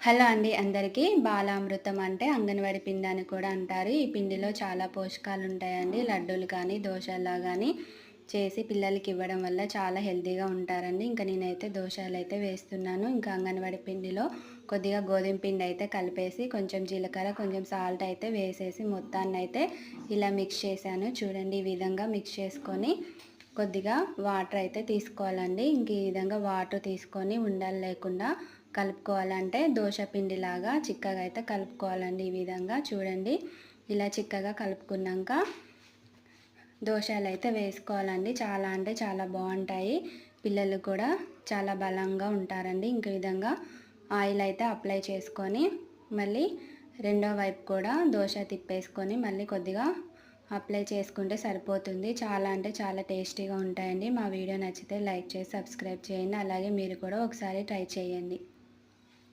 Hello అండి అందరికీ. బాలామృతం అంటే అంగన్వాడీ పిండి అని కూడా అంటారు. ఈ పిండిలో చాలా పోషకాలు ఉంటాయండి. లడ్డూలు కానీ, దోశల్లా గానీ చేసి పిల్లలకి ఇవ్వడం వల్ల చాలా హెల్తీగా ఉంటారండి. ఇంకా నేనైతే దోశలైతే వేస్తున్నాను. ఇంకా అంగన్వాడీ పిండిలో కొద్దిగా గోధుమ పిండి అయితే కలిపేసి, కొంచెం జీలకర్ర, కొంచెం సాల్ట్ అయితే వేసేసి మొత్తాన్నయితే ఇలా మిక్స్ చేశాను. చూడండి ఈ విధంగా మిక్స్ చేసుకొని కొద్దిగా వాటర్ అయితే తీసుకోవాలండి. ఇంక ఈ విధంగా వాటర్ తీసుకొని ఉండలు లేకుండా కలుపుకోవాలంటే దోశ పిండిలాగా చిక్కగా అయితే కలుపుకోవాలండి. ఈ విధంగా చూడండి ఇలా చిక్కగా కలుపుకున్నాక దోశలు అయితే వేసుకోవాలండి. చాలా అంటే చాలా బాగుంటాయి. పిల్లలు కూడా చాలా బలంగా ఉంటారండి. ఇంక విధంగా ఆయిల్ అయితే అప్లై చేసుకొని మళ్ళీ రెండో వైపు కూడా దోశ తిప్పేసుకొని మళ్ళీ కొద్దిగా అప్లై చేసుకుంటే సరిపోతుంది. చాలా అంటే చాలా టేస్టీగా ఉంటాయండి. మా వీడియో నచ్చితే లైక్ చేసి సబ్స్క్రైబ్ చేయండి. అలాగే మీరు కూడా ఒకసారి ట్రై చేయండి.